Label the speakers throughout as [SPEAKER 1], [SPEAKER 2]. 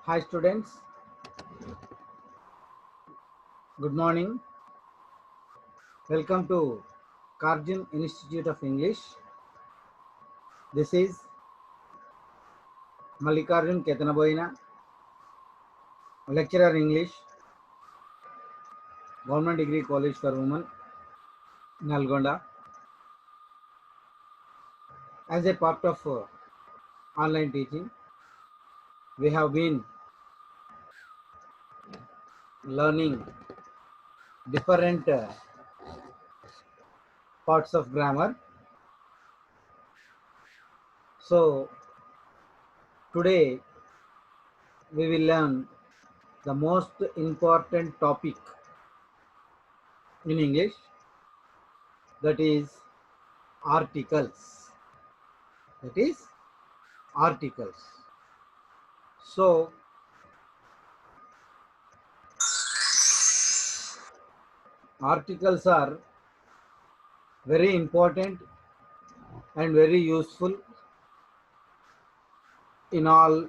[SPEAKER 1] Hi students, good morning. Welcome to Karjan Institute of English. This is Mallikarjun Ketanaboyina, lecturer English, Government Degree College for Women, Nalgonda. As a part of online teaching, we have been learning different parts of grammar. So today we will learn the most important topic in English, that is articles. That is articles. So articles are very important and very useful in all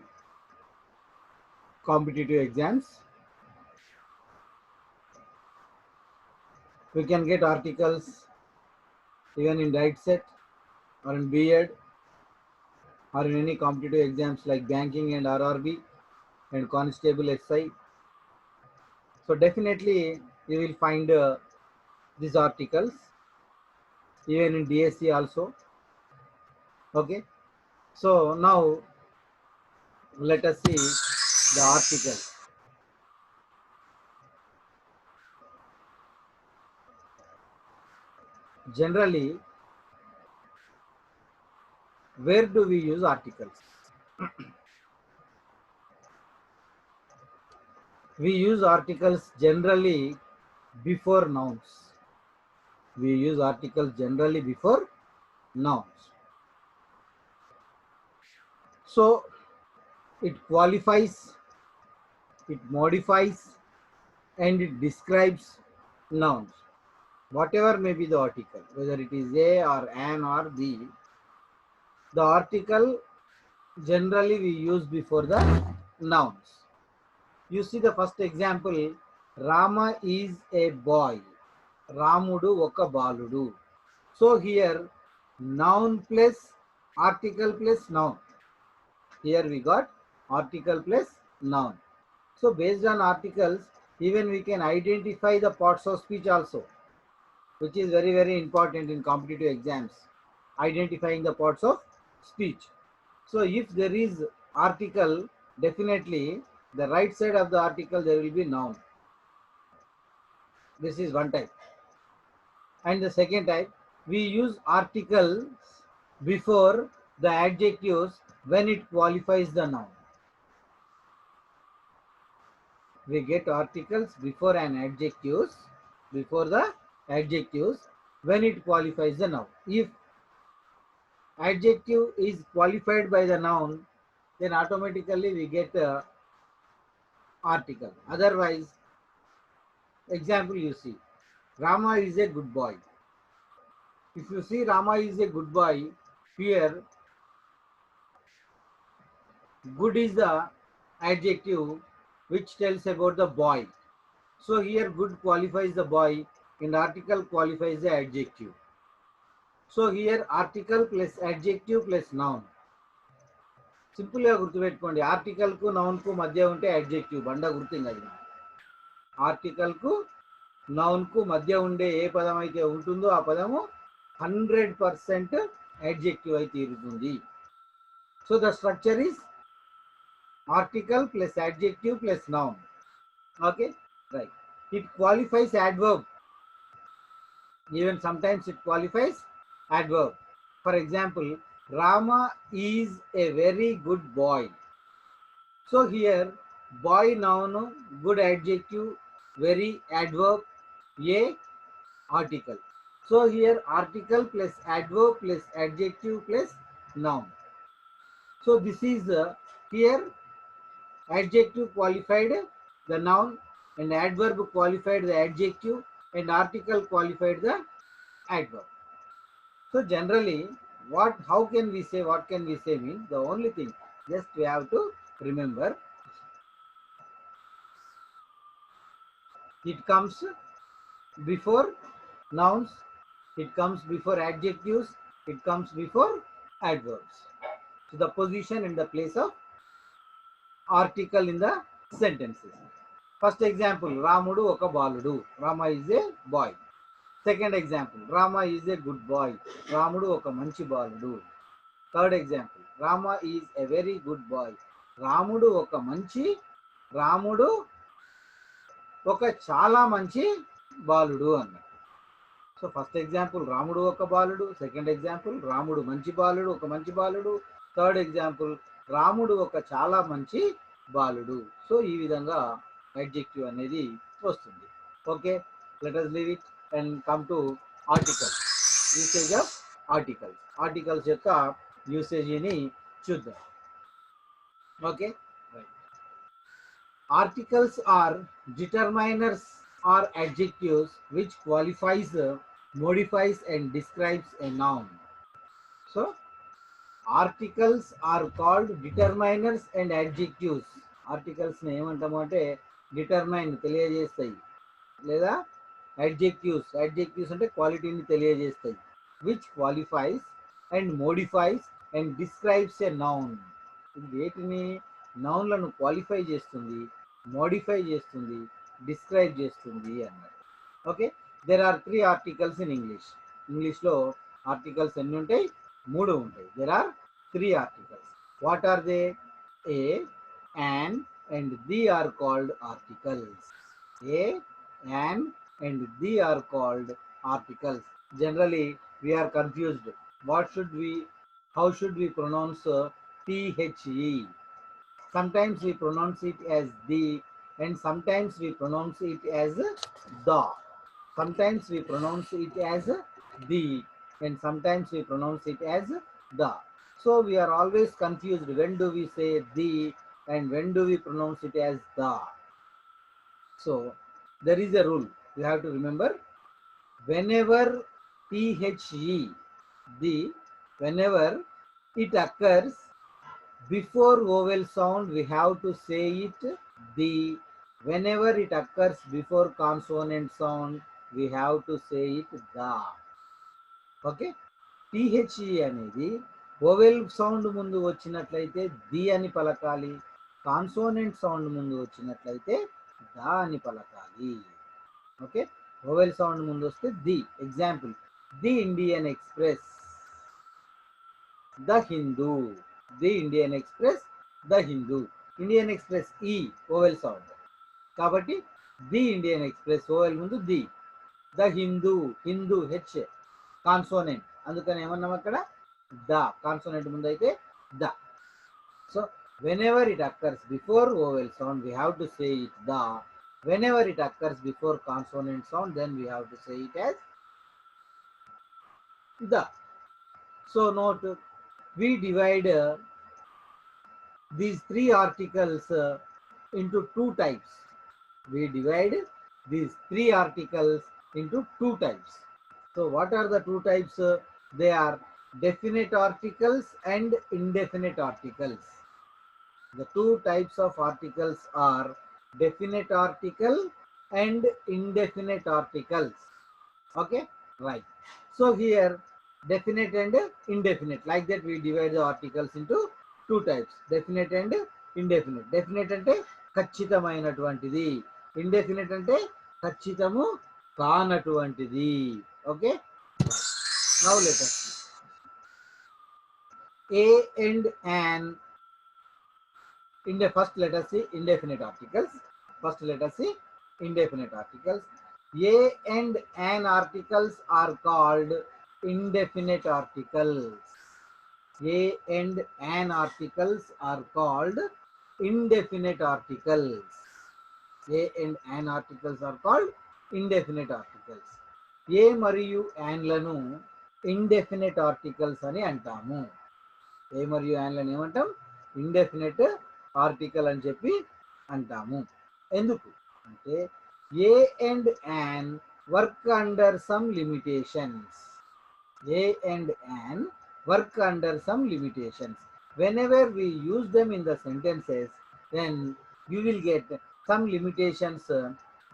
[SPEAKER 1] competitive exams. We can get articles even in diet set or in B.Ed or in any competitive exams like banking and RRB and constable SI. So definitely you will find these articles even in DSC also. Okay. So now let us see the article. Generally, where do we use articles? We use articles generally before nouns. We use articles generally before nouns. So it qualifies, it modifies, and it describes nouns. Whatever may be the article, whether it is a or an or the article generally we use before the nouns. You see the first example, Rama is a boy. Ramudu oka baludu. So here noun plus article plus noun. Here we got article plus noun. So based on articles, even we can identify the parts of speech also, which is very, very important in competitive exams, identifying the parts of speech. So if there is article, definitely the right side of the article there will be noun. This is one type. And the second type, we use articles before the adjectives when it qualifies the noun. We get articles before an adjectives, before the adjectives when it qualifies the noun. If adjective is qualified by the noun, then automatically we get article. Otherwise, example you see, Rama is a good boy. If you see Rama is a good boy, here good is the adjective which tells about the boy. So here good qualifies the boy and article qualifies the adjective. So here article plus adjective plus noun. Simple గా గుర్తుపెట్టుకోండి, article కు noun కు మధ్య ఉంటే adjective బండ గుర్తింగ్ అది. Article కు noun కు మధ్య ఉండే ఏ పదం అయితే ఉంటుందో ఆ పదము 100% అడ్జెక్టివ్ అయితే తీరుతుంది. So the structure is article plus adjective plus noun. Okay, right. It qualifies adverb. Even sometimes it qualifies adverb. For example, Rama is a very good boy. So here boy noun, good adjective, very adverb, a article. So here article plus adverb plus adjective plus noun. So this is here adjective qualified the noun and adverb qualified the adjective and article qualified the adverb. So generally what can we say means the only thing just we have to remember, It comes before nouns, it comes before adjectives, it comes before adverbs. So the position and the place of article in the sentences. First example, Ramudu oka baludu. Rama is a boy. Second example, Rama is a good boy. Ramudu oka manchi baludu. Third example, Rama is a very good boy. Ramudu oka manchi, Ramudu oka chala manchi baludu అన్నాడు. So first example రాముడు ఒక బాలుడు, second example రాముడు మంచి బాలుడు, ఒక మంచి బాలుడు, థర్డ్ ఎగ్జాంపుల్ రాముడు ఒక చాలా మంచి బాలుడు. సో ఈ విధంగా అడ్జెక్టివ్ అనేది వస్తుంది. Okay, let us leave it and come to articles. Usage of articles, articles యొక్క యూసేజీని చూద్దాం. Okay, articles are determiners or adjectives which qualifies, modifies and describes a noun. So articles are called determiners and adjectives. Articles ని ఏమంటాము అంటే determine తెలియజేస్తాయి, లేదా adjectives, adjectives అంటే క్వాలిటీని తెలియజేస్తాయి, which qualifies and modifies and describes a noun. ఇది వేటిని, నౌన్లను క్వాలిఫై చేస్తుంది, మోడిఫై చేస్తుంది, డిస్క్రైబ్ చేస్తుంది అన్నారు. Okay, there are 3 articles in English. ఇంగ్లీష్లో ఆర్టికల్స్ ఎన్ని ఉంటాయి? 3 ఉంటాయి. There are 3 articles. What are they? A, an and the are called articles. A, an and the are called articles. Generally we are confused. What should we, how should we pronounce the? Sometimes we pronounce it as the, and sometimes we pronounce it as the. Sometimes we pronounce it as the, and sometimes we pronounce it as the. So we are always confused. When do we say the and when do we pronounce it as the? So there is a rule you have to remember. Whenever the, whenever it occurs before vowel sound, we have to say it the. Whenever it occurs before consonant sound, we have to say it the. Okay, THE అనేది vowel sound ముందు వచ్చినట్లయితే the అని పలకాలి, consonant sound ముందు వచ్చినట్లయితే దా అని పలకాలి. Okay, vowel sound ముందు వస్తే the. Example, the Indian express, the Hindu. The Indian express, the Hindu. Indian express ఈ ఓవెల్ సౌండ్ కాబట్టి ది ఇండియన్ ఎక్స్ప్రెస్ ఓవెల్ ముందు the. The Hindu, Hindu H consonant, అందుకని ఏమన్నాం అక్కడ ద. కాన్సోనెంట్ ముందు అయితే the. So whenever it occurs before vowel sound, we have to say it the. Whenever it occurs before consonant sound, then we have to say it as the. So note, we divide these 3 articles into 2 types. We divide these 3 articles into 2 types. So what are the 2 types? They are definite articles and indefinite articles. The 2 types of articles are definite article and indefinite articles. Okay, right. So here definite and indefinite, like that we divide the articles into 2 types, definite and indefinite. Definite అంటే ఖచ్చితమైనటువంటిది, indefinite అంటే ఖచ్చితము కానటువంటిది. Okay, now let us see. A and an. First let us see indefinite articles. First let us see indefinite articles. A and an articles are called indefinite articles. A and an articles are called indefinite articles. A and an articles are called indefinite articles. A మరియు an లను indefinite articles అని అంటాము. A మరియు an లను ఏమంటాం? Indefinite article అని చెప్పి అంటాము. ఎందుకు అంటే ఏ and an work under some limitations. A and an work under some limitations. Whenever we use them in the sentences, then you will get some limitations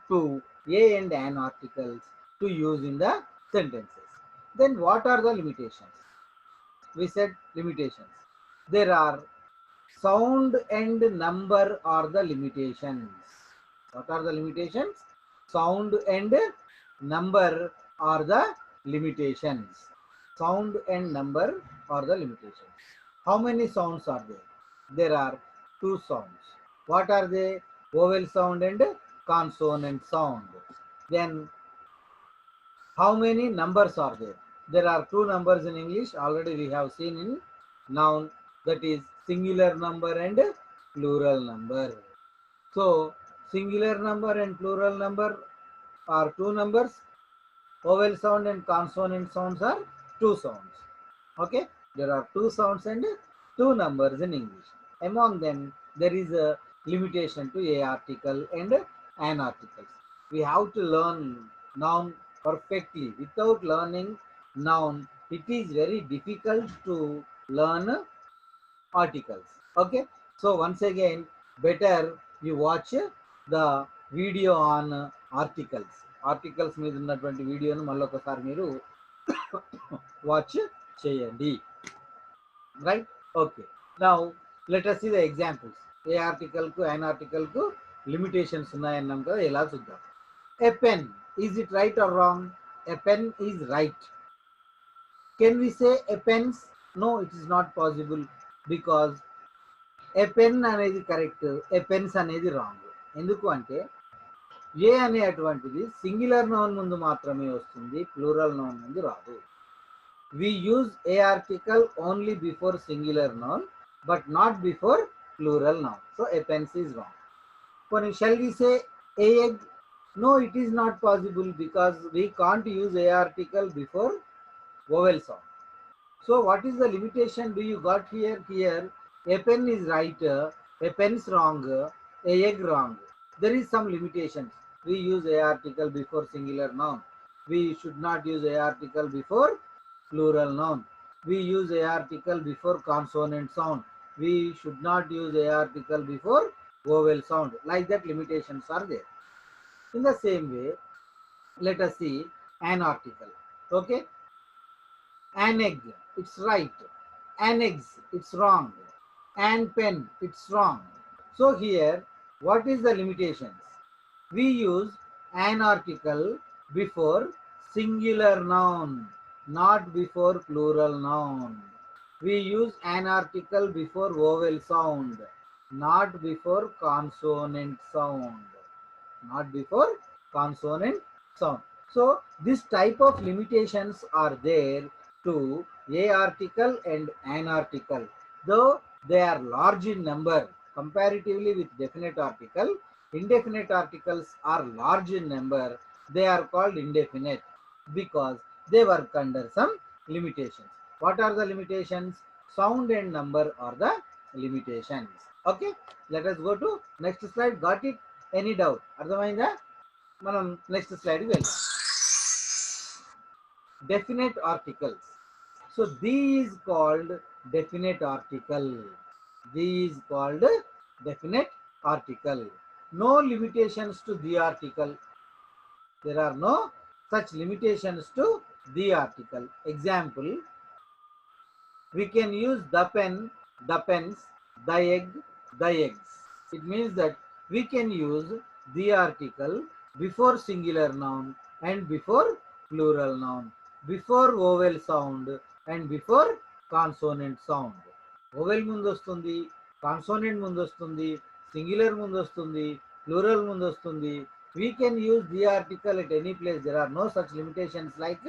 [SPEAKER 1] to a and an articles to use in the sentences. Then what are the limitations? We said limitations. There are sound and number are the limitations. What are the limitations? Sound and number are the limitations. Sound and number are the limitations. How many sounds are there? There are two sounds. What are they? Vowel sound and consonant sound. Then how many numbers are there? There are two numbers in English. Already we have seen in noun, that is singular number and plural number. So singular number and plural number are two numbers. Vowel sound and consonant sounds are two sounds. Okay, there are two sounds and two numbers in English. Among them, there is a limitation to a article and an articles. We have to learn noun perfectly. Without learning noun, it is very difficult to learn articles. Okay, so once again, better you watch the video on articles. Articles మీద ఉన్నటువంటి వీడియోను మళ్ళీ ఒకసారి మీరు watch చేయండి. Right, okay. Now let us see the examples. A article కు an article కు limitations ఉన్నాయన్నాం కదా, ఎలా చూద్దాం. A pen, is it right or wrong? A pen is right. Can we say a pens? No, it is not possible because a pen అనేది correct, a pens అనేది wrong. ఎందుకు అంటే ఏ అనేటువంటిది singular noun ముందు మాత్రమే వస్తుంది, ప్లూరల్ నౌన్ ముందు రాదు. We use a article only before singular noun but not before plural noun. So a pens is wrong. Shall we say a egg? No, it is not possible because we can't use a article before vowel sound. So what is the limitation do you got here? Here a pen is right, a pens wrong, a egg wrong. There is some limitations. We use a article before singular noun. We should not use a article before plural noun. We use a article before consonant sound. We should not use a article before vowel sound. Like that, limitations are there. In the same way, let us see an article. Okay, an egg, it's right. An eggs, it's wrong. An pen, it's wrong. So here, what is the limitations? We use an article before singular noun, not before plural noun. We use an article before vowel sound, not before consonant sound. Not before consonant sound. So this type of limitations are there to a article and an article. Though they are large in number comparatively with definite article, indefinite articles are large in number. They are called indefinite because they work under some limitations. What are the limitations? Sound and number are the limitations. Okay, let us go to next slide. Got it? Any doubt? అర్థమైందా? మనం next స్లైడ్కి వెళ్దాం. Definite articles. So these called definite article. These called definite article. No limitations to the article. There are no such limitations to the article. Example, we can use the pen, the pens, the egg, the eggs. It means that we can use the article before singular noun and before plural noun, before vowel sound and before consonant sound. Vowel ముందు వస్తుంది, consonant ముందు వస్తుంది, singular ముందు వస్తుంది, plural ముందు వస్తుంది. We can use the article at any place. There are no such limitations like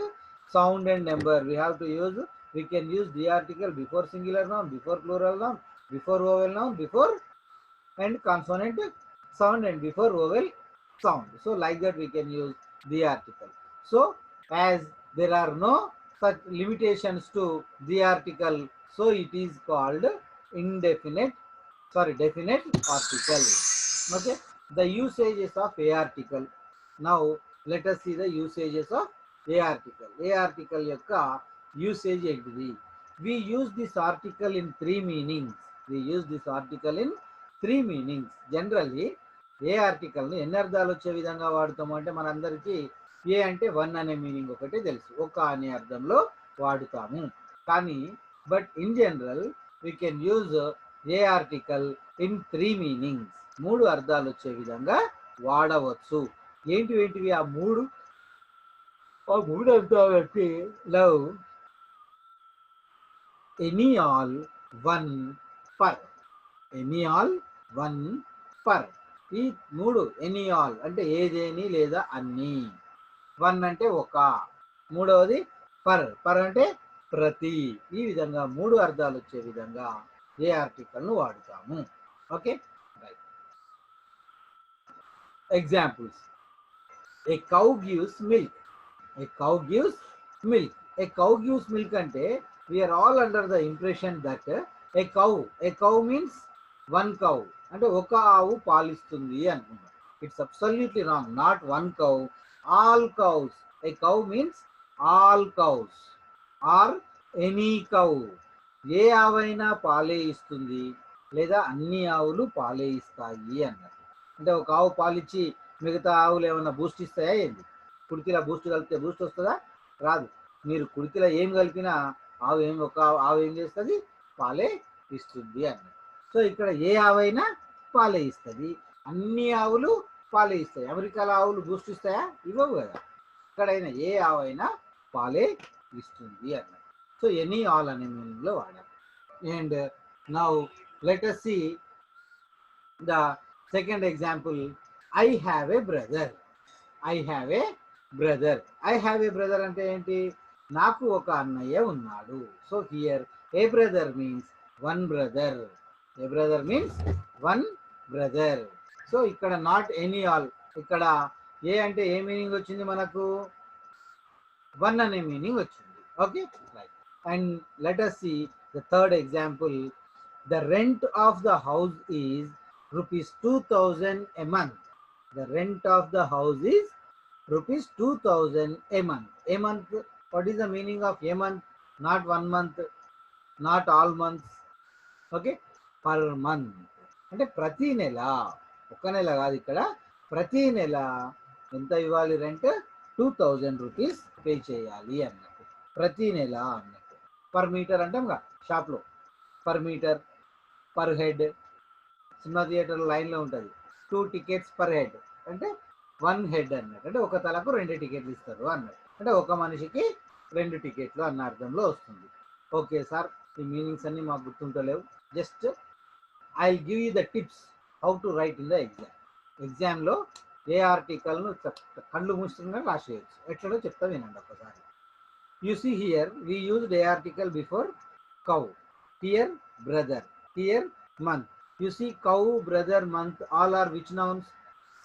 [SPEAKER 1] sound and number. We can use the article before singular noun, before plural noun, before vowel noun, before and consonant sound and before vowel sound. So like that we can use the article. So as there are no such limitations to the article, so it is called definite article. Okay, the usages of a article. Now let us see the usages of a article. A article yokka usage ఏంటిది? We use this article in three meanings. We use this article in three meanings. Generally, ఏ ఆర్టికల్ను ఎన్ని అర్థాలు వచ్చే విధంగా వాడుతాము అంటే మనందరికీ ఏ అంటే one అనే మీనింగ్ ఒకటి తెలుసు, ఒక అనే అర్థంలో వాడుతాము. కానీ but in general we can use a article in 3 meanings, 3 అర్థాలు వచ్చే విధంగా వాడవచ్చు. ఏంటివి ఆ మూడు అర్థాలు అంటే love, any all, one, per. Any all, one, per. ఈ 3 ఎనీ ఆల్ అంటే ఏదేని లేదా అన్ని, వన్ అంటే ఒక, మూడవది పర్ అంటే ప్రతి. ఈ విధంగా 3 అర్థాలు వచ్చే విధంగా ఏ ఆర్టికల్ను వాడుతాము. Okay, right. Examples. A cow gives milk. A cow gives milk. A cow gives milk అంటే we are all under the impression that a cow means one cow అంటే ఒక ఆవు పాలిస్తుంది అనుకుంటాం. It's absolutely wrong. Not one cow, all cows. A cow means all cows or any cow. ఏ ఆవైనా పాలే ఇస్తుంది లేదా అన్ని ఆవులు పాలే ఇస్తాయి అన్నారు. అంటే ఒక ఆవు పాలిచ్చి మిగతా ఆవులు ఏమన్నా బూస్ట్ ఇస్తాయా ఏంది? కుడితిలో బూస్ట్ కలిపితే బూస్ట్ వస్తుందా? రాదు. మీరు కుడితిలో ఏం కలిపినా ఒక ఆవు ఏం చేస్తుంది? పాలే ఇస్తుంది అన్నారు. సో ఇక్కడ ఏ ఆవైనా పాలే ఇస్తుంది, అన్ని ఆవులు పాలే ఇస్తాయి. అమెరికాలో ఆవులు బూస్ట్ ఇస్తాయా? ఇవ్వవు కదా. ఎక్కడైనా ఏ ఆవైనా పాలే ఇస్తుంది అన్నారు. సో ఎనీ ఆల్ అనే మీనింగ్లో వాడాలి. And now let us see the second example. I have a brother. I have a brother. I have a brother అంటే ఏంటి? నాకు ఒక అన్నయ్య ఉన్నాడు. So here A brother means one brother. A brother means one brother. So ఇక్కడ not any all. ఇక్కడ ఏ అంటే a meaning వచ్చింది మనకు? వన్ అనే మీనింగ్ వచ్చింది. Okay, right. And let us see the third example. The rent of the house is rupees 2000 a month. The rent of the house is rupees 2000 a month. A month, what is the meaning of a month? Not 1 month, not all months. Okay, per month అంటే ప్రతి నెల, ఒక నెల కాదు, ఇక్కడ ప్రతి నెల ఎంత ఇవ్వాలి? రెంట్ 2000 రూపీస్ పే చేయాలి అన్నట్టు. ప్రతి నెల అన్నట్టు. పర్ మీటర్ అంటాం కదా షాప్లో, per meter, per head. Cinema theatre లైన్లో ఉంటుంది 2 tickets per head అంటే 1 head అన్నట్టు. అంటే ఒక తలకు 2 టికెట్లు ఇస్తారు అన్నట్టు. అంటే ఒక మనిషికి 2 టికెట్లు అన్న అర్థంలో వస్తుంది. ఓకే సార్, ఈ మీనింగ్స్ అన్ని మాకు గుర్తుంటలేవు. Just I will give you the tips how to write in the exam. ఎగ్జామ్లో ఏ ఆర్టికల్ను కళ్ళు మూసుకున్నా రాసేయచ్చు. ఎట్లనో చెప్తా వినండి ఒకసారి. You see here we used a article before cow. Here brother, here month. You see cow, brother, month, all are which nouns?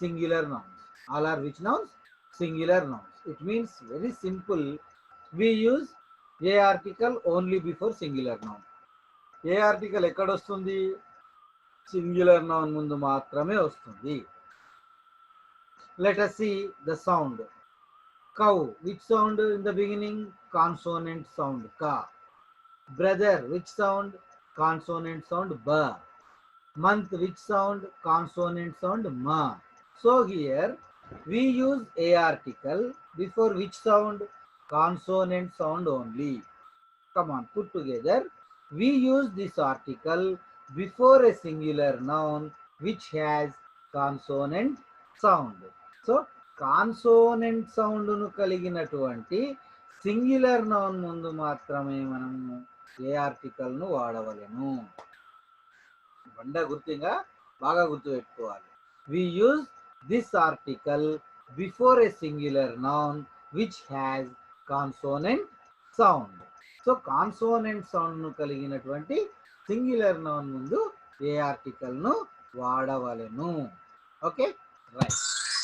[SPEAKER 1] Singular nouns. All are which nouns? Singular nouns. It means very simple. We use a article only before singular noun. A article ఎక్కడ వస్తుంది? Singular noun ముందు మాత్రమే వస్తుంది. Let us see the sound. Cow, which sound in the beginning? Consonant sound ka. Brother, which sound? Consonant sound ba. Month, which sound? Consonant sound ma. So here we use a article before which sound? Consonant sound only. Come on, put together. We use this article before a singular noun which has consonant sound. So consonant sound ను కలిగినటువంటి singular noun ముందు మాత్రమే మనము ఏ article ను వాడవలెను. బండ గుర్తుగా బాగా గుర్తుపెట్టుకోవాలి. We use this article before a singular noun which has consonant sound. So consonant sound ను కలిగినటువంటి సింగులర్ నౌన్ ముందు ఏ ఆర్టికల్ ను వాడవలెను. Okay, right.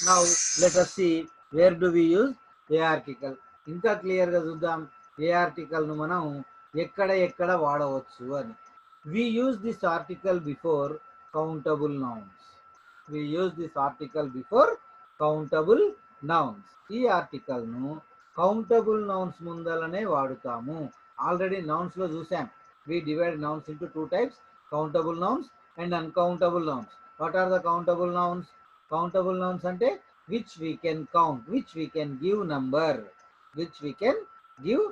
[SPEAKER 1] Now let us see where do we use a article. ఇంకా clear గా చూద్దాం ఏ article ను మనం ఎక్కడ వాడవచ్చు అని. We use this article before countable nouns. We use this article before countable nouns. ఈ ఆర్టికల్ ను కౌంటబుల్ నౌన్స్ ముందలనే వాడుతాము. ఆల్రెడీ నౌన్స్ లో చూసాం. We divide nouns into 2 types, countable nouns and uncountable nouns. What are the countable nouns? Countable nouns ante which we can count, which we can give number, which we can give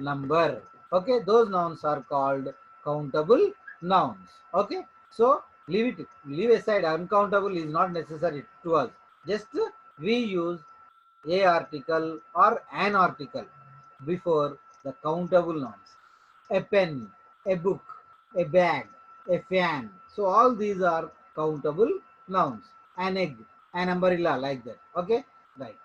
[SPEAKER 1] number. Okay, those nouns are called countable nouns. Okay, so leave aside uncountable is not necessary to us. Just we use a article or an article before the countable nouns. A pen, a book, a bag, a fan. So all these are countable nouns. An egg, an umbrella, like that. Okay, right.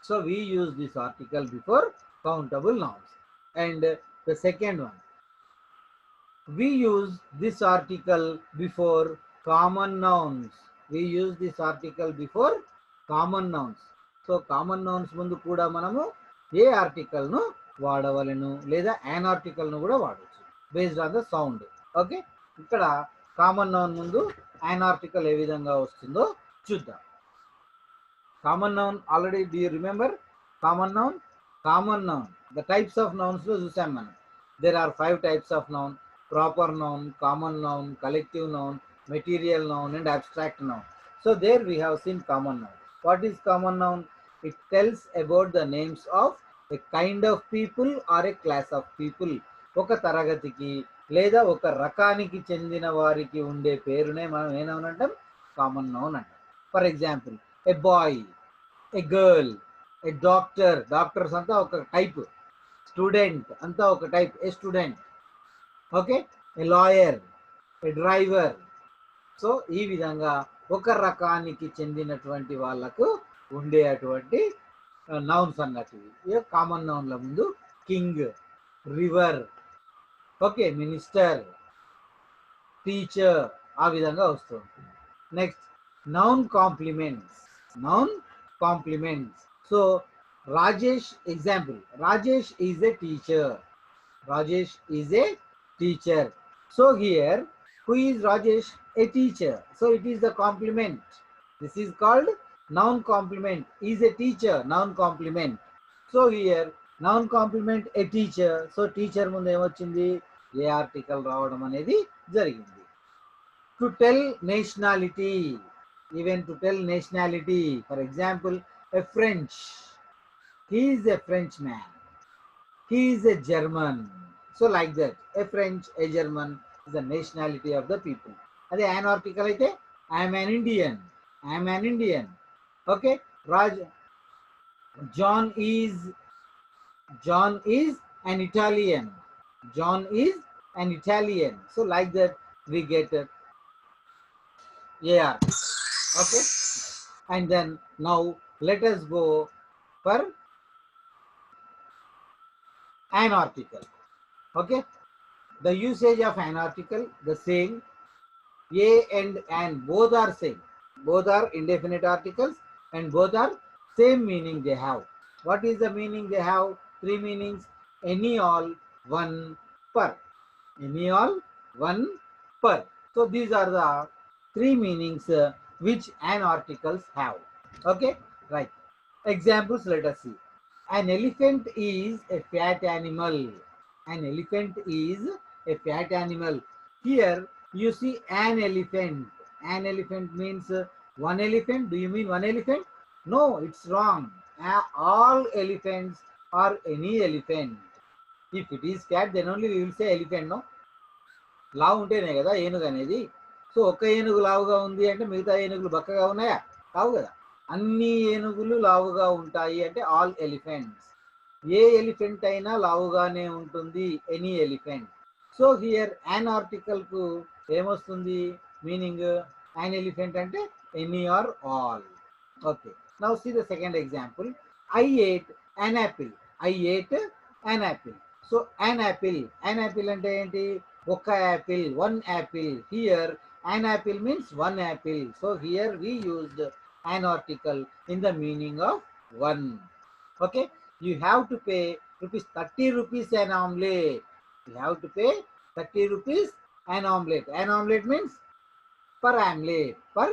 [SPEAKER 1] So we use this article before countable nouns. And the second one, we use this article before common nouns. We use this article before common nouns. So common nouns ముందు కూడా మనము ఏ ఆర్టికల్ను వాడవలను లేదా an ఆర్టికల్ను కూడా వాడవచ్చు based on the sound. Okay, ఇక్కడ common noun ముందు an article ఏ విధంగా వస్తుందో చూద్దాం. Common noun already do you remember common noun? Common noun the types of నౌన్స్లో చూసాం మనం. There are 5 types of noun: proper noun, common noun, collective noun, material noun, and abstract noun. So there we have seen common noun. What is common noun? It tells about the names of a kind of people or a class of people. ఒక తరగతికి లేదా ఒక రకానికి చెందిన వారికి ఉండే పేరునే మనం ఏ నౌన్ అంటాం? కామన్ నౌన్ అంటాం. For example, a boy, a girl, a doctor, doctors అంతా ఒక టైప్, స్టూడెంట్ అంతా ఒక type, a student. Okay, a lawyer, a driver. So ఈ విధంగా ఒక రకానికి చెందినటువంటి వాళ్ళకు ఉండే అటువంటి నౌన్స్ అన్నట్టు. కామన్ నౌన్ల ముందు king, river, okay, minister, teacher, ఆ విధంగా వస్తూ ఉంటుంది. Next, noun compliments. Noun compliments. So Rajesh, example, Rajesh is a teacher. Rajesh is a teacher. So here, who is Rajesh? A teacher. So it is the complement. This is called noun complement. Is a teacher, noun complement. So here, noun complement a teacher. So teacher mundu em vachindi? A article రావడం అనేది జరిగింది. To tell nationality, even to tell nationality, for example, a French, he is a Frenchman. He is a German. So like that, a French, a German is the nationality of the people. Ade an article aithe, I am an Indian. I am an Indian. Okay, John is an Italian. John is an Italian. So like that we get AR. Okay, and then now let us go for an article. Okay, the usage of an article, the same. A and an both are same. Both are indefinite articles and both are same meaning they have. What is the meaning they have? 3 meanings: any, all, one, per. Any, all, one, per. So these are the 3 meanings which an articles have. Okay, right. Examples, let us see. An elephant is a fat animal. An elephant is a fat animal. Here you see an elephant. An elephant means one elephant. Do you mean one elephant? No, it's wrong. All elephants are any elephant. If it is cat, then only we will say elephant, no? లావు ఉంటేనే కదా ఏనుగు అనేది. So ఒక్క ఏనుగు లావుగా ఉంది అంటే మిగతా ఏనుగులు బక్కగా ఉన్నాయా? కావు కదా. అన్ని ఏనుగులు లావుగా ఉంటాయి అంటే ఆల్ ఎలిఫెంట్స్. ఏ ఎలిఫెంట్ అయినా లావుగానే ఉంటుంది, any elephant. So here an article కు ఏమొస్తుంది మీనింగ్? యాన్ ఎలిఫెంట్ అంటే any or all. Okay, now see the second example. I ate an apple. I ate an apple. So an apple అంటే ఏంటి? ఒక Apple, one Apple. Here an apple means one apple. So here we used an article in the meaning of one. Okay, you have to pay ₹30 an omelette. You have to pay ₹30 an omelette. An omelette means per omelette. Per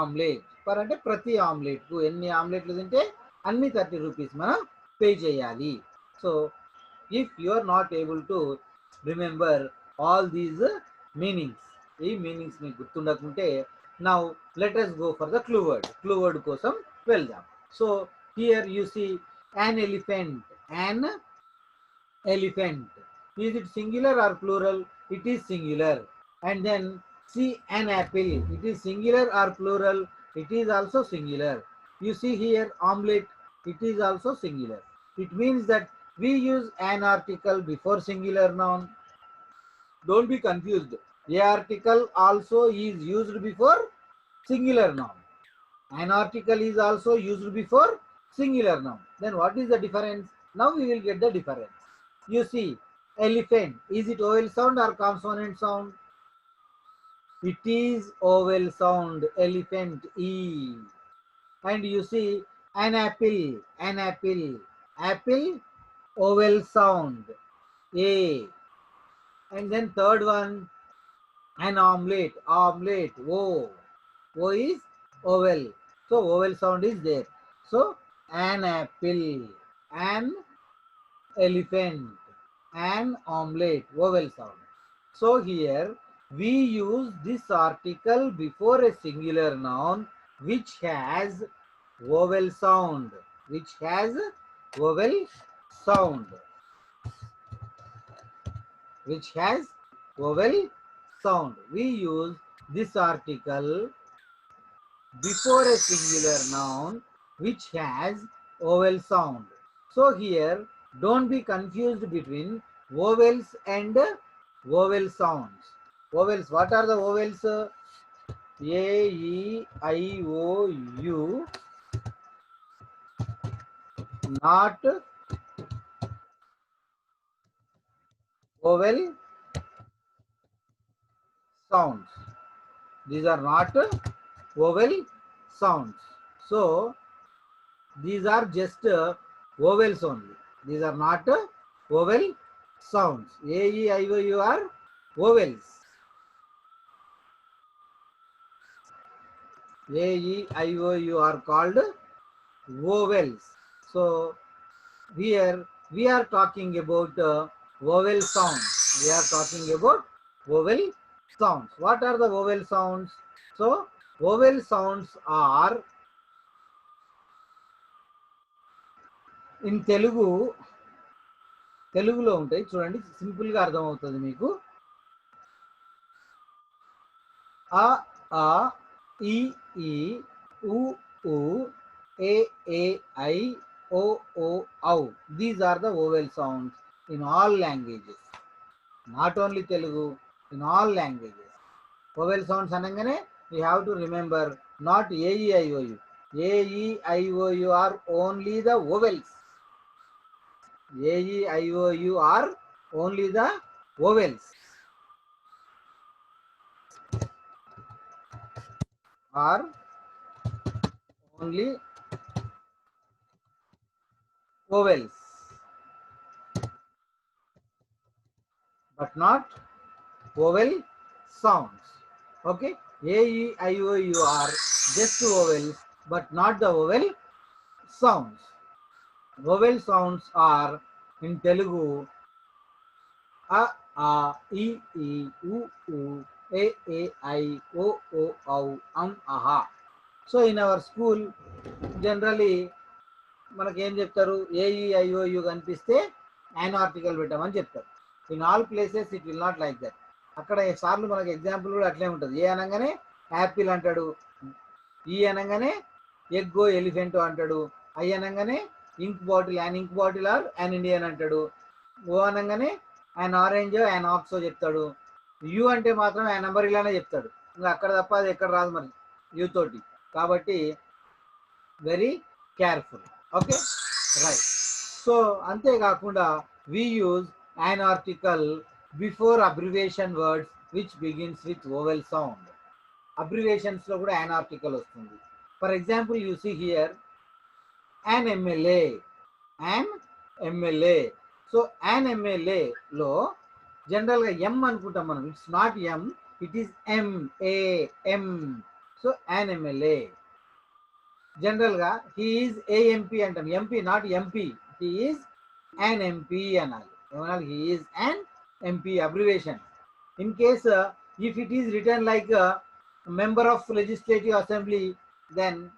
[SPEAKER 1] omelette. Per అంటే ప్రతి omelette కు ఎన్ని ఆమ్లెట్లు తింటే అన్ని ₹30 మనం pay చేయాలి. So if you are not able to remember all these meanings, ఈ meanings మీకు గుర్తుండకుంటే Now let us go for the clue word. Clue word kosam veldam. So here you see an elephant. An elephant. Is it singular or plural? It is singular. And then see an apple. It is singular or plural? It is also singular. You see here omelette. It is also singular. It means that we use an article before singular noun. Don't be confused. A article also is used before singular noun. An article is also used before singular noun. Then what is the difference? Now we will get the difference. You see, elephant, is it vowel sound or consonant sound? It is vowel sound, elephant, E. And you see, an apple, apple, vowel sound, A. And then third one, an omelette, omelette, O. O is vowel. So vowel sound is there. So an apple, an elephant, an omelette, vowel sound. So here we use this article before a singular noun which has vowel sound, which has vowel sound, which has vowel sound. We use this article before a singular noun which has vowel sound. So here don't be confused between vowels and vowel sounds. Vowels, what are the vowels? A, E, I, O, U, not vowel sounds. These are not vowel sounds. So these are just vowels only. These are not vowel sounds. A, E, I, O, U are vowels. A, E, I, O, U are called vowels. So here we are talking about vowel sounds. We are talking about vowel sounds. What are the vowel sounds? So vowel sounds are in తెలుగులో ఉంటాయి చూడండి, simple గా అర్థమవుతుంది మీకు. అ, ఆ, ఈ, ఈ, ఉ, ఊ, ఏ, ఐ, ఓ, ఔ. These are the vowel sounds in all languages. Not only Telugu, in all languages. Vowel sounds అనగానే we have to remember not A, E, I, O, U. A, E, I, O, U are only the vowels. A, E, I, O, U are only the vowels. Are only vowels, but not vowel sounds. Okay, A, E, I, O, U are just vowels, but not the vowel sounds. Vowel sounds are in Telugu a, I, u, a, I, o, ఔ, aha. So in our school generally మనకి ఏం చెప్తారు, AEIOU కనిపిస్తే an article పెట్టామని చెప్తారు. In all places it will not like that. అక్కడ సార్లు మనకి ఎగ్జాంపుల్ కూడా అట్లే ఉంటుంది. ఏ అనగానే యాపిల్ అంటాడు, ఈ అనగానే ఎగ్గో ఎలిఫెంటో అంటాడు, ఐ అనగానే ink bottle, an ink bottle or an Indian అంటాడు, ఓ అనగానే యాన్ ఆరెంజో యాన్ ఆక్సో చెప్తాడు, యూ అంటే మాత్రం యాన్ నెంబర్ ఇలానే చెప్తాడు. ఇంకా అక్కడ తప్ప అది ఎక్కడ రాదు మరి యూ తోటి. కాబట్టి very careful. Okay, right. So అంతేకాకుండా we use an article before abbreviation words which begins with vowel sound. Abbreviations లో కూడా an article వస్తుంది. For example you see here an MLA, an MLA. సో an MLA లో general గా M అనుకుంటాం మనం. It's not M, it is MAM. సో an MLA. General గా హీ ఈజ్ AMP అంటాం. MP not MP, he is an MP అనాలి. ఏమనాలి? He is an MP, abbreviation. In case if it is return like member of legislative assembly, then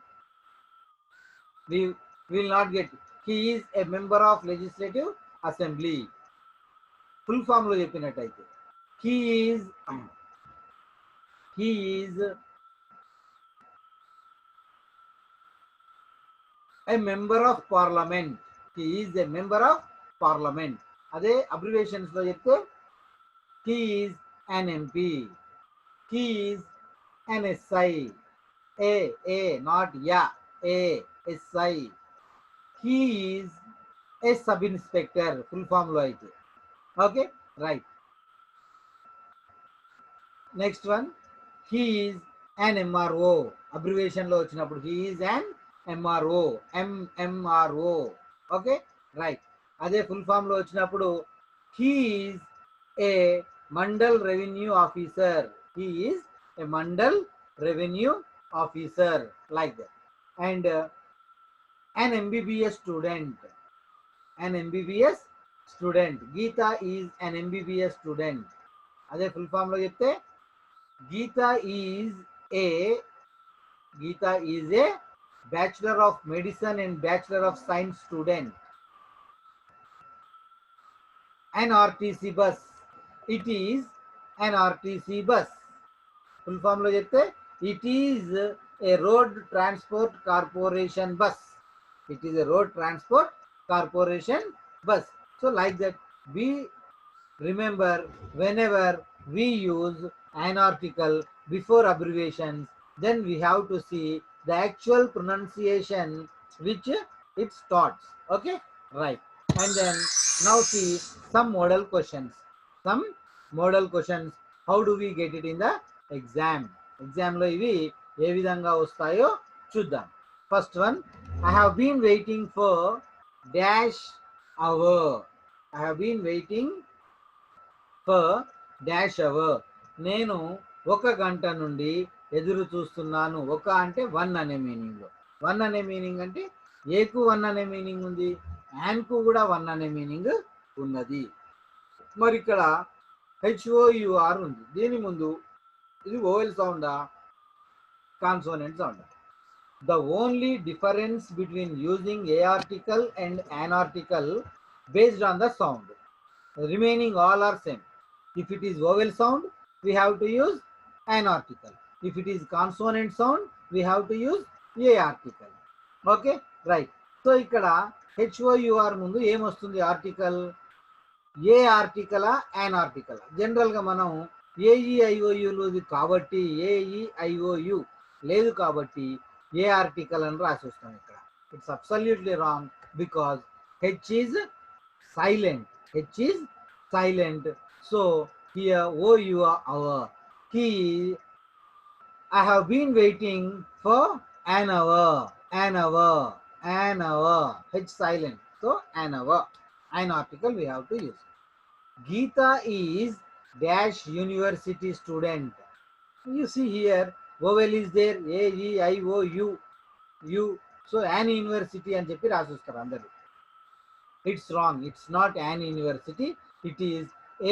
[SPEAKER 1] we will not get. He is a member of legislative assembly. Full form lo cheppinataithe he is a member of parliament. He is a member of parliament. Ade abbreviations lo chepte he is an MP. He is an SI. A not ya. A SI. He is a sub inspector. Full form lo aithe. Okay, right. Next one, he is an MRO. Abbreviation lo vachinappudu he is an MRO. MRO. Okay, right. Ade full form lo vachinappudu he is a mandal revenue officer. He is a mandal revenue officer, like that. And an MBBS student. An MBBS student. Geeta is an MBBS student. Ade full form lo chepte Geeta is a Bachelor of Medicine and Bachelor of Science student. An RTC bus. It is an RTC bus. Full form lo chepte it is a road transport corporation bus. It is a road transport corporation bus. So like that, we remember whenever we use an article before abbreviations, then we have to see the actual pronunciation which it starts. Okay, right. And then now see some model questions. Some model questions. How do we get it in the exam? Exam lo ivi ఏ విధంగా వస్తాయో చూద్దాం. First one, I have been waiting for dash hour. I have been waiting for dash hour. నేను 1 గంట నుండి ఎదురు చూస్తున్నాను. ఒక అంటే 1 అనే మీనింగ్. 1 అనే మీనింగ్ అంటే ఏకు 1 అనే మీనింగ్ ఉంది, యాన్కు కూడా 1 అనే మీనింగ్ ఉన్నది. మరి ఇక్కడ HOUR ఉంది. దీని ముందు ఇది ఓవెల్ సౌండా, కాన్సోనెంట్ సౌండా? The only difference between using a article and an article based on the sound. Remaining all are same. If it is vowel sound, we have to use an article. If it is consonant sound, we have to use a article. Okay, right. So ikkada HOUR mundu em vastundi article? A ఆర్టికలా an ఆర్టికలా? జనరల్గా మనం AEIOU లోది కాబట్టి AEIOU లేదు కాబట్టి ఏ article అని రాసి వస్తాం ఇక్కడ. It's absolutely wrong because H is silent. H is silent. So here OUR. I have been waiting for an hour. An hour. An hour. H silent. So an hour. An article we have to use. Geeta is dash university student. You see here vowel is there, AEIOU. So an university అని చెప్పి రాసిస్తారు అందరూ. It's wrong. It's not an university. It is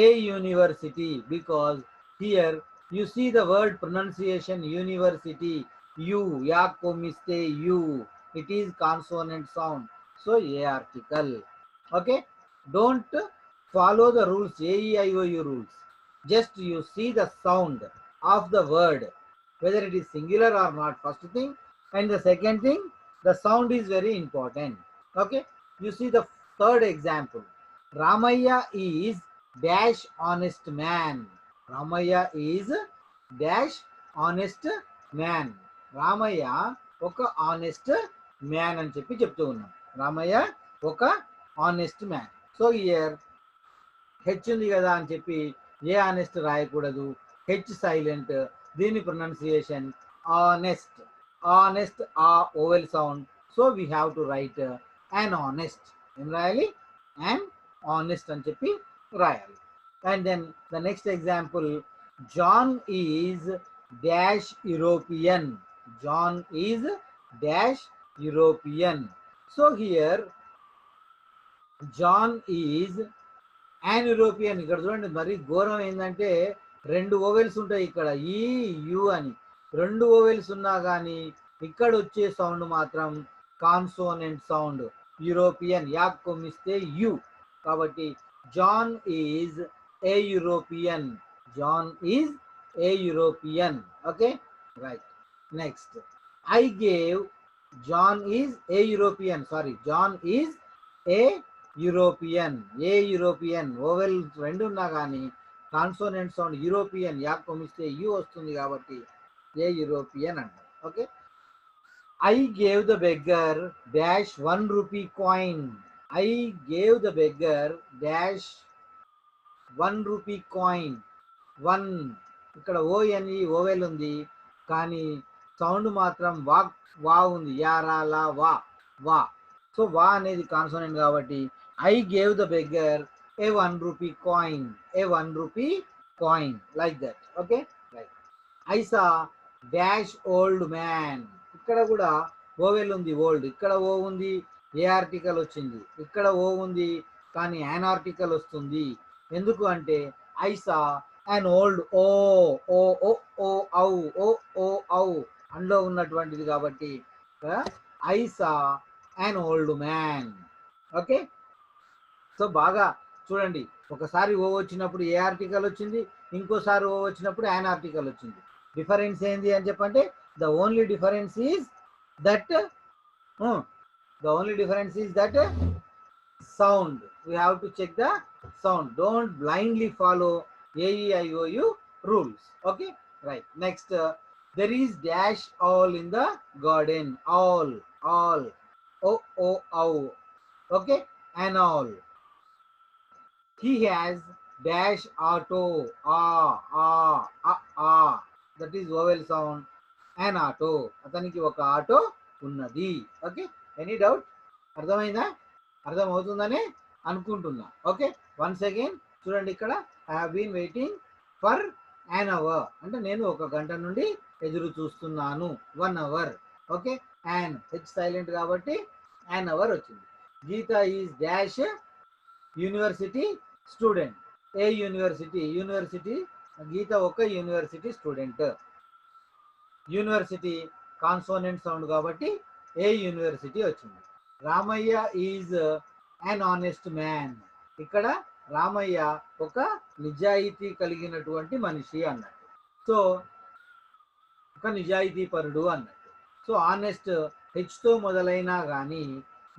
[SPEAKER 1] a university because here you see the word pronunciation university. You, yaako miste you. It is consonant sound. So a article. Okay. Don't follow the rules, AEIOU rules. Just you see the sound of the word, whether it is singular or not, first thing. And the second thing, the sound is very important. Okay. You see the third example. Ramaya is dash honest man. Ramaya is dash honest man. Ramaya oka honest man అని చెప్పి చెప్తూ ఉన్నాం. Ramaya oka honest man. So here H ఉంది కదా అని చెప్పి ఏ honest రాయకూడదు. H silent. దీని ప్రొనౌన్సియేషన్ honest. Honest ఆ vowel sound. So we have to right an honest. ఏం రాయాలి? an honest అని చెప్పి రాయాలి. And then the next example, John is dash European. John is dash European. So here John is an European. ఇక్కడ చూడండి మరి ఘోరం ఏంటంటే 2 ఓవెల్స్ ఉంటాయి ఇక్కడ, ఈ యు అని. రెండు ఓవెల్స్ ఉన్నా కానీ ఇక్కడ వచ్చే సౌండ్ మాత్రం కాన్సోనెంట్ సౌండ్. యూరోపియన్ యాక్ కొమ్మిస్తే యు, కాబట్టి John is a European. John is a European. Okay, right. Next, I gave. John is a European. Sorry, John is a European. A European vowel రెండు ఉన్నా కానీ కాన్సోనెంట్ సౌండ్ యూరోపియన్ యాక్ కొమ్మిస్తే you వస్తుంది కాబట్టి ఏ European అంటారు. Okay, I gave the beggar dash 1 rupee coin. I gave the beggar dash 1 rupee coin. 1 ఇక్కడ ఓఎన్ఈ oval ఉంది కానీ సౌండ్ మాత్రం వా ఉంది. యారా లా వా వా. సో వా అనేది కాన్సోనెంట్ కాబట్టి I gave the beggar A 1 rupee coin. A 1 rupee coin, like that. Okay, right. I saw dash old man. ఇక్కడ కూడా ఓవెల్ ఉంది, ఓల్డ్. ఇక్కడ ఓ ఉంది, ఏ ఆర్టికల్ వచ్చింది. ఇక్కడ ఓ ఉంది కానీ యాన్ ఆర్టికల్ వస్తుంది. ఎందుకు అంటే ఐ సా అండ్ ఓల్డ్ ఓ ఓ ఓ ఓ ఔ ఓ ఓ ఔ అందులో ఉన్నటువంటిది కాబట్టి I saw and old man. Okay, so బాగా చూడండి. ఒకసారి ఓ వచ్చినప్పుడు ఏ ఆర్టికల్ వచ్చింది, ఇంకోసారి ఓ వచ్చినప్పుడు యాన్ ఆర్టికల్ వచ్చింది. డిఫరెన్స్ ఏంది అని చెప్పంటే the only difference is that sound. We have to check the sound. Don't blindly follow AEIOU rules. Okay, right. Next, there is dash all in the garden. All o o ow. Okay, and all. He has dash auto. That is vowel sound. An auto. అతనికి ఒక auto ఉన్నది. Okay, any doubt? అర్థమైందా? అర్థమవుతుందని అనుకుంటున్నా. Okay, once again చూడండి. ఇక్కడ I have been waiting for an hour అంటే నేను 1 గంట నుండి ఎదురు చూస్తున్నాను. 1 hour. Okay, and H silent కాబట్టి అన్ అవర్ వచ్చింది. Geeta is dash university student. A university. Geeta ఒక university student. University consonant sound కాబట్టి ఏ యూనివర్సిటీ వచ్చింది. Ramayya is an honest man. ఇక్కడ రామయ్య ఒక నిజాయితీ కలిగినటువంటి మనిషి అన్నట్టు. సో ఒక నిజాయితీ పరుడు అన్నట్టు. సో ఆనెస్ట్ హెచ్తో మొదలైనా కానీ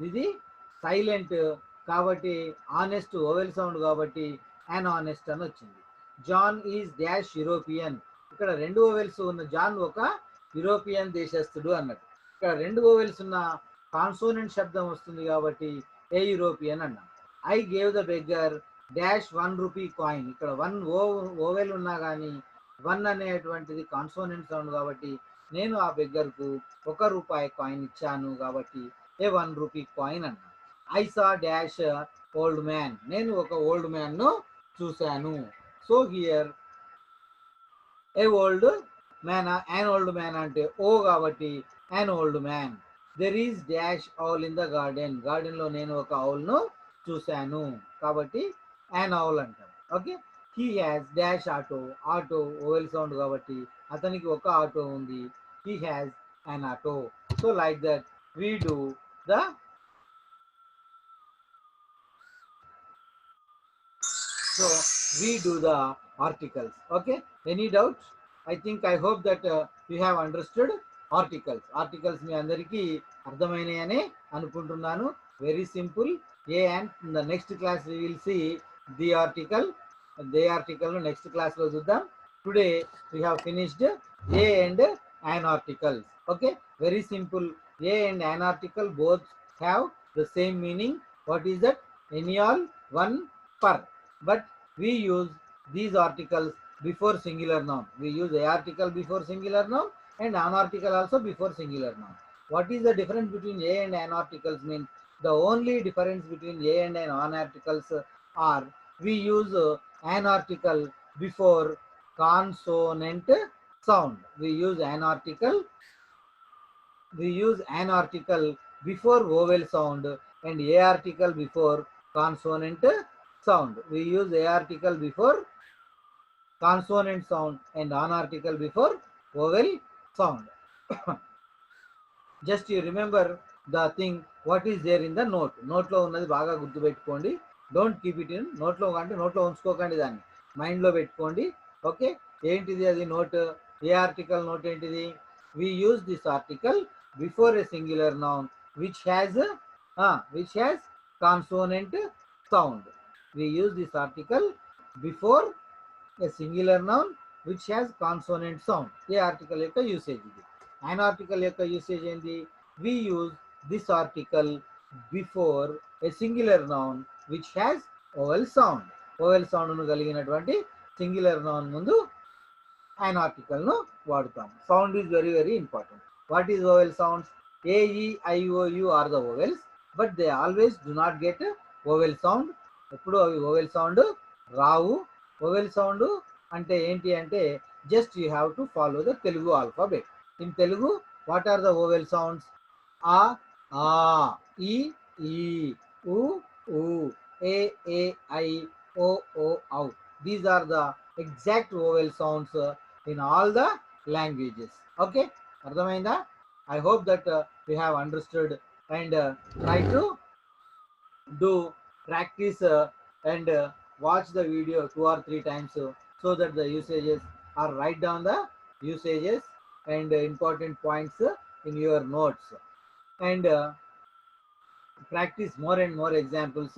[SPEAKER 1] ఇది సైలెంట్ కాబట్టి ఆనెస్ట్ ఓవెల్ సౌండ్ కాబట్టి అన్ ఆనెస్ట్ అని వచ్చింది. John is dash European. ఇక్కడ 2 ఓవెల్స్ ఉన్న జాన్ ఒక యూరోపియన్ దేశస్థుడు అన్నట్టు. ఇక్కడ 2 ఓవెల్స్ ఉన్న కాన్సోనెంట్ శబ్దం వస్తుంది కాబట్టి ఏ యూరోపియన్ అన్నాం. I gave the beggar dash 1 rupee coin. ఇక్కడ 1 ఓవెల్ ఉన్నా కానీ 1 అనేటువంటిది కాన్సోనెంట్ సౌండ్ కాబట్టి నేను ఆ బెగ్గర్కు 1 రూపాయి కాయిన్ ఇచ్చాను కాబట్టి ఏ 1 రూపీ కాయిన్ అన్నాను. I saw dash old man. నేను ఒక ఓల్డ్ మ్యాన్ను చూశాను. So here A old man, an old man అంటే ఓ కాబట్టి an old man. There is dash all in the garden. గార్డెన్లో నేను ఒక ఆవుల్ను చూశాను కాబట్టి యాన్ ఆవుల్ అంటారు. Okay, he has dash auto. Auto vowel sound కాబట్టి అతనికి ఒక ఆటో ఉంది. He has an auto. So like that we do the articles. Okay, any doubt? I hope that you have understood articles. మీ అందరికీ అర్థమైనాయని అనుకుంటున్నాను. Very simple. A and in the next class we will see the article. They article next క్లాస్లో చూద్దాం. Today we have finished a and an articles. Okay, very simple. A and an article both have the same meaning. What is that? Any, all, one, per. But we use these articles before singular noun. We use a article before singular noun and an article also before singular noun. What is the difference between a and an articles? Means the only difference between a and an articles are we use an article before consonant sound. We use an article before vowel sound and a article before consonant sound. We use a article before consonant sound and an article before vowel sound. Just you remember the thing what is there in the note. Note లో ఉన్నది బాగా గుర్తుపెట్టుకోండి. Don't keep it in నోట్లో అంటే నోట్లో ఉంచుకోకండి, దాన్ని మైండ్లో పెట్టుకోండి. ఓకే, ఏంటిది అది నోట్? ఏ ఆర్టికల్ నోట్ ఏంటిది? We use this article before a singular noun which has consonant sound. We use this article before a singular noun which has consonant sound. A article యొక్క యూసేజ్ ఇది. an article యొక్క usage ఏంటి? we use this article before a singular noun which has vowel sound. vowel sound ను కలిగినటువంటి singular noun ముందు an article ను వాడుతాం. sound is very very important. what is vowel sounds? a e i o u are the vowels, but they always do not get a vowel sound. ఎప్పుడు అవి vowel sound రావు. vowel sound అంటే ఏంటి అంటే just you have to follow the Telugu alphabet. in Telugu, what are the vowel sounds? a e u a I o au. These are the exact vowel sounds in all the languages. Okay, అర్థమైందా? I hope that we have understood, and try to do practice and watch the video 2 or 3 times so that the usages are write down the usages and important points in your notes, and practice more and more examples.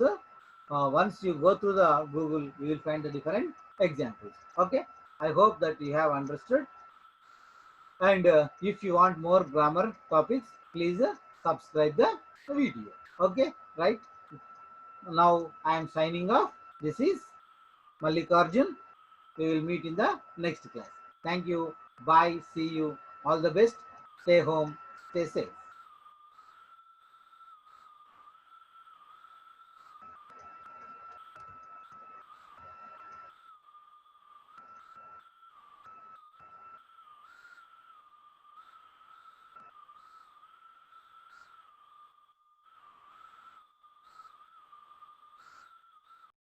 [SPEAKER 1] Once you go through the Google, you will find the different examples. Okay, I hope that you have understood, and if you want more grammar topics, please subscribe the video. Okay, right now I am signing off. This is Mallikarjun. We will meet in the next class. Thank you. Bye. See you. All the best. Stay home. Stay safe.